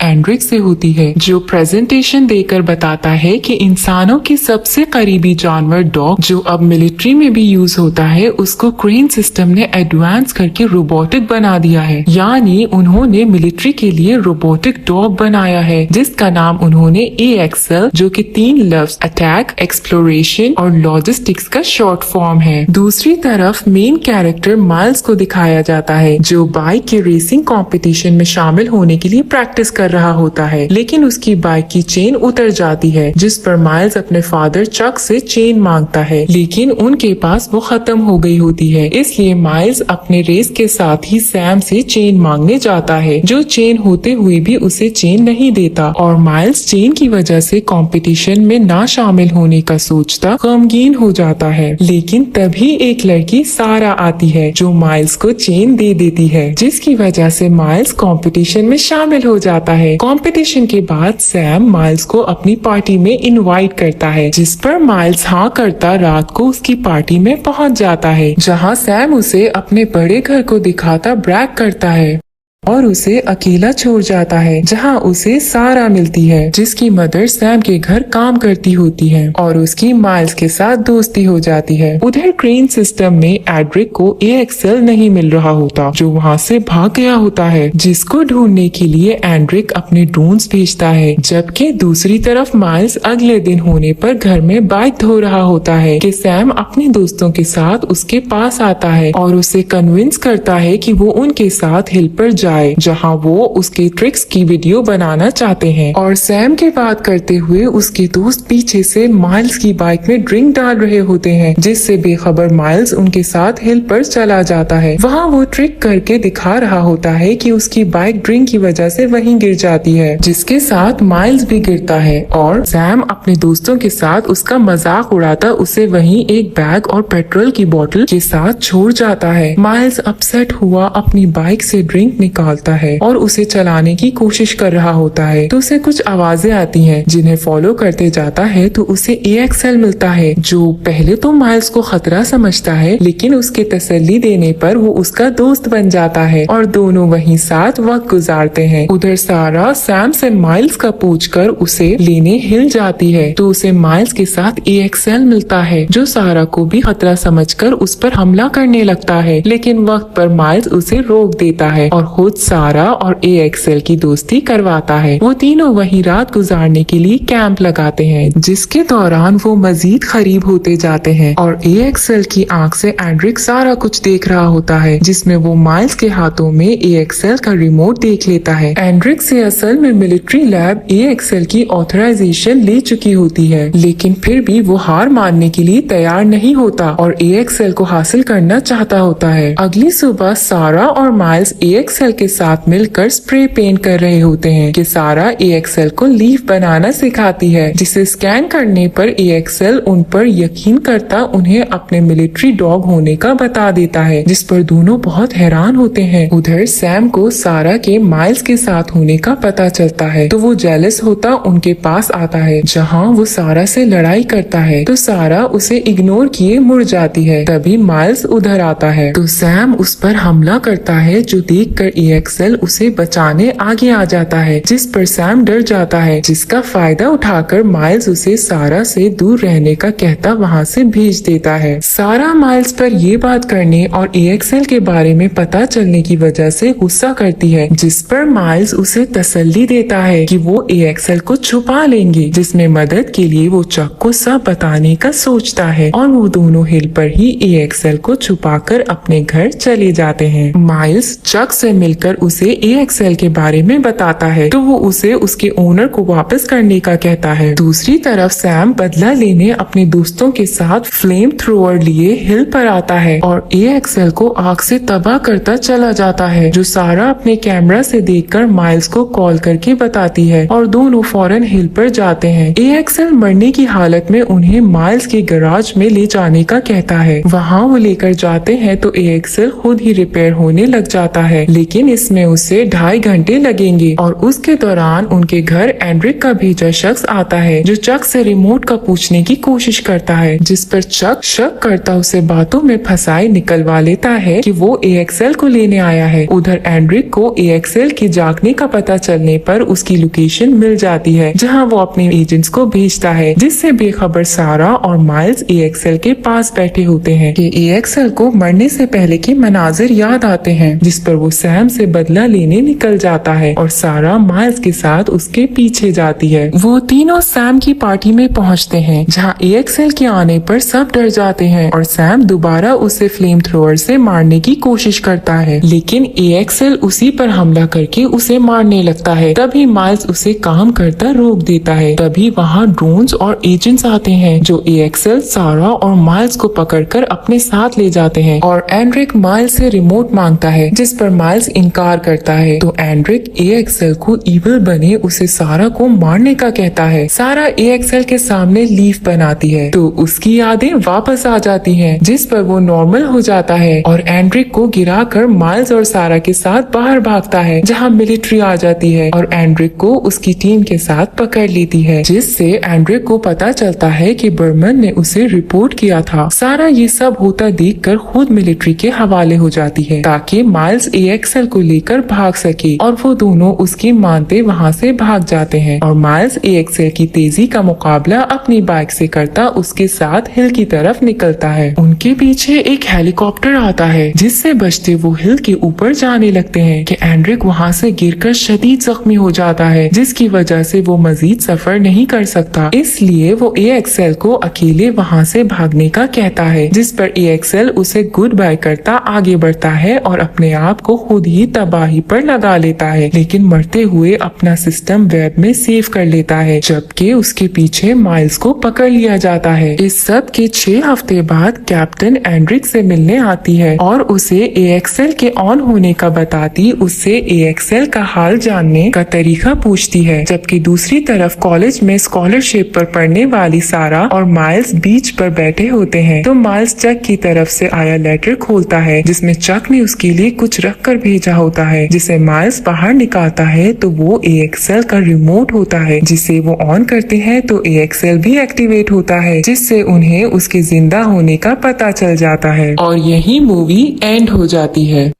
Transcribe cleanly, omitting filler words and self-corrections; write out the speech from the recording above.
Anrich से होती है, जो प्रेजेंटेशन देकर बताता है कि इंसानों की सबसे करीबी जानवर डॉग, जो अब मिलिट्री में भी यूज होता है, उसको क्रेन सिस्टम ने एडवांस करके रोबोटिक बना दिया है। यानी उन्होंने मिलिट्री के लिए रोबोटिक डॉग बनाया है, जिसका नाम उन्होंने AXL, जो कि 3 लफ्ज अटैक, एक्सप्लोरेशन और लॉजिस्टिक्स का शॉर्ट फॉर्म है। दूसरी तरफ मेन कैरेक्टर माइल्स को दिखाया जाता है, जो बाइक के रेसिंग कंपटीशन में शामिल होने के लिए प्रैक्टिस कर रहा होता है, लेकिन उसकी बाइक की चेन उतर जाती है, जिस पर माइल्स अपने फादर चक से चेन मांगता है, लेकिन उनके पास वो खत्म हो गई होती है। इसलिए माइल्स अपने रेस के साथ ही सैम से चेन मांगने जाता है, जो चेन होते हुए भी उसे चेन नहीं देता, और माइल्स चेन की वजह से कंपटीशन में ना शामिल होने का सोचता गमगीन हो जाता है। लेकिन तभी एक लड़की सारा आती है, जो माइल्स को चेन दे देती है, जिसकी वजह से माइल्स कंपटीशन में शामिल हो जाता है। कंपटीशन के बाद सैम माइल्स को अपनी पार्टी में इनवाइट करता है, जिस पर माइल्स हाँ करता रात को उसकी पार्टी में पहुंच जाता है, जहां सैम उसे अपने बड़े घर को दिखाता ब्रैग करता है और उसे अकेला छोड़ जाता है, जहां उसे सारा मिलती है, जिसकी मदर सैम के घर काम करती होती है और उसकी माइल्स के साथ दोस्ती हो जाती है। उधर क्रेन सिस्टम में एड्रिक को AXL नहीं मिल रहा होता, जो वहां से भाग गया होता है, जिसको ढूंढने के लिए एंड्रिक अपने ड्रोन्स भेजता है। जबकि दूसरी तरफ माइल्स अगले दिन होने पर घर में बाइक धो रहा होता है कि सैम अपने दोस्तों के साथ उसके पास आता है और उसे कन्विंस करता है कि वो उनके साथ हिल पर जाए, जहां वो उसके ट्रिक्स की वीडियो बनाना चाहते हैं। और सैम के बात करते हुए उसके दोस्त पीछे से माइल्स की बाइक में ड्रिंक डाल रहे होते हैं, जिससे बेखबर माइल्स उनके साथ हिल पर चला जाता है। वहां वो ट्रिक करके दिखा रहा होता है कि उसकी बाइक ड्रिंक की वजह से वहीं गिर जाती है, जिसके साथ माइल्स भी गिरता है और सैम अपने दोस्तों के साथ उसका मजाक उड़ाता उसे वहीं एक बैग और पेट्रोल की बोतल के साथ छोड़ जाता है। माइल्स अपसेट हुआ अपनी बाइक से ड्रिंक निकालता है और उसे चलाने की कोशिश कर रहा होता है, तो उसे कुछ आवाजें आती हैं, जिन्हें फॉलो करते जाता है तो उसे AXL मिलता है, जो पहले तो माइल्स को खतरा समझता है, लेकिन उसके तसल्ली देने पर वो उसका दोस्त बन जाता है और दोनों वहीं साथ वक्त गुजारते हैं। उधर सारा सैम से माइल्स का पूछकर उसे लेने हिल जाती है, तो उसे माइल्स के साथ AXL मिलता है, जो सारा को भी खतरा समझकर उस पर हमला करने लगता है, लेकिन वक्त पर माइल्स उसे रोक देता है और खुद सारा और AXL की दोस्ती करवाता है। वो तीनों वहीं रात गुजारने के लिए कैंप लगाते हैं, जिसके दौरान वो मजीद करीब होते जाते हैं और AXL की आंख से एंड्रिक सारा कुछ देख रहा होता है, जिसमें वो माइल्स के हाथों में AXL का रिमोट देख लेता है। एंड्रिक से असल में मिलिट्री लैब AXL की ऑथराइजेशन ले चुकी होती है, लेकिन फिर भी वो हार मानने के लिए तैयार नहीं होता और AXL को हासिल करना चाहता होता है। अगली सुबह सारा और माइल्स AXL के साथ मिलकर स्प्रे पेंट कर रहे होते हैं कि सारा AXL को लीफ बनाना सिखाती है, जिसे स्कैन करने पर AXL उन पर यकीन करता उन्हें अपने मिलिट्री डॉग होने का बता देता है, जिस पर दोनों बहुत हैरान होते हैं। उधर सैम को सारा के माइल्स के साथ होने का पता चलता है, तो वो जेलस होता उनके पास आता है, जहाँ वो सारा से लड़ाई करता है, तो सारा उसे इग्नोर किए मुड़ जाती है। तभी माइल्स उधर आता है, तो सैम उस पर हमला करता है, जो देखकर AXL उसे बचाने आगे आ जाता है, जिस पर सैम डर जाता है, जिसका फायदा उठाकर माइल्स उसे सारा से दूर रहने का कहता वहाँ से भेज देता है। सारा माइल्स पर ये बात करने और AXL के बारे में पता चलने की वजह से गुस्सा करती है, जिस पर माइल्स उसे तसल्ली देता है कि वो AXL को छुपा लेंगे, जिसमें मदद के लिए वो चक को सब बताने का सोचता है और वो दोनों हिल पर ही AXL को छुपाकर अपने घर चले जाते हैं। माइल्स चक से मिलकर उसे AXL के बारे में बताता है, तो वो उसे उसके ओनर को वापस करने का कहता है। दूसरी तरफ सैम बदला लेने अपने दोस्तों के साथ फ्लेम थ्रोअर लिए हिल पर आता है और AXL को आग से तबाह करता चला जाता है, जो सारा अपने कैमरा से देखकर माइल्स को कॉल करके बताती है और दोनों फौरन हिल पर जाते हैं। AXL मरने की हालत में उन्हें माइल्स के गैराज में ले जाने का कहता है। वहाँ वो लेकर जाते हैं तो AXL खुद ही रिपेयर होने लग जाता है, लेकिन लेकिन इसमें उसे 2.5 घंटे लगेंगे। और उसके दौरान उनके घर एंड्रिक का भेजा शख्स आता है जो चक से रिमोट का पूछने की कोशिश करता है, जिस पर चक शक करता उसे बातों में फंसाए निकलवा लेता है कि वो AXL को लेने आया है। उधर एंड्रिक को AXL के जागने का पता चलने पर उसकी लोकेशन मिल जाती है जहां वो अपने एजेंट्स को भेजता है, जिससे बेखबर सारा और माइल्स AXL के पास बैठे होते हैं कि AXL को मरने से पहले के मनाजिर याद आते हैं, जिस पर वो सैम से बदला लेने निकल जाता है और सारा माइल्स के साथ उसके पीछे जाती है। वो तीनों सैम की पार्टी में पहुंचते हैं जहां AXL के आने पर सब डर जाते हैं और सैम दोबारा उसे फ्लेम थ्रोअर से मारने की कोशिश करता है, लेकिन AXL उसी पर हमला करके उसे मारने लगता है। तभी माइल्स उसे काम करता रोक देता है। तभी वहाँ ड्रोन्स और एजेंट्स आते हैं जो AXL, सारा और माइल्स को पकड़कर अपने साथ ले जाते हैं और एंड्रिक माइल्स से रिमोट मांगता है, जिस पर माइल्स इनकार करता है। तो एंड्रिक AXL को इविल बने उसे सारा को मारने का कहता है। सारा AXL के सामने लीफ बनाती है तो उसकी यादें वापस आ जाती हैं, जिस पर वो नॉर्मल हो जाता है और एंड्रिक को गिराकर माइल्स और सारा के साथ बाहर भागता है जहां मिलिट्री आ जाती है और एंड्रिक को उसकी टीम के साथ पकड़ लेती है, जिससे एंड्रिक को पता चलता है कि बर्मन ने उसे रिपोर्ट किया था। सारा ये सब होता देखकर खुद मिलिट्री के हवाले हो जाती है ताकि माइल्स AXL को लेकर भाग सके और वो दोनों उसकी मानते वहाँ से भाग जाते हैं और माइल्स AXL की तेजी का मुकाबला अपनी बाइक से करता उसके साथ हिल की तरफ निकलता है। उनके पीछे एक हेलीकॉप्टर आता है जिससे बचते वो हिल के ऊपर जाने लगते हैं कि एंड्रिक वहाँ से गिरकर शदीद जख्मी हो जाता है, जिसकी वजह से वो मजीद सफर नहीं कर सकता। इसलिए वो AXL को अकेले वहाँ से भागने का कहता है, जिस पर AXL उसे गुड बाय करता आगे बढ़ता है और अपने आप को खुद ही तबाही पर लगा लेता है, लेकिन मरते हुए अपना सिस्टम वेब में सेव कर लेता है, जबकि उसके पीछे माइल्स को पकड़ लिया जाता है। इस सब के 6 हफ्ते बाद कैप्टन एंड्रिक से मिलने आती है और उसे AXL के ऑन होने का बताती उससे AXL का हाल जानने का तरीका पूछती है, जबकि दूसरी तरफ कॉलेज में स्कॉलरशिप पर पढ़ने वाली सारा और माइल्स बीच पर बैठे होते हैं। तो माइल्स चक की तरफ से आया लेटर खोलता है जिसमें चक ने उसके लिए कुछ रख कर भेजा होता है, जिसे माइल्स बाहर निकालता है तो वो AXL का रिमोट होता है, जिसे वो ऑन करते हैं तो AXL भी एक्टिवेट होता है, जिससे उन्हें उसके जिंदा होने का पता चल जाता है और यही मूवी एंड हो जाती है।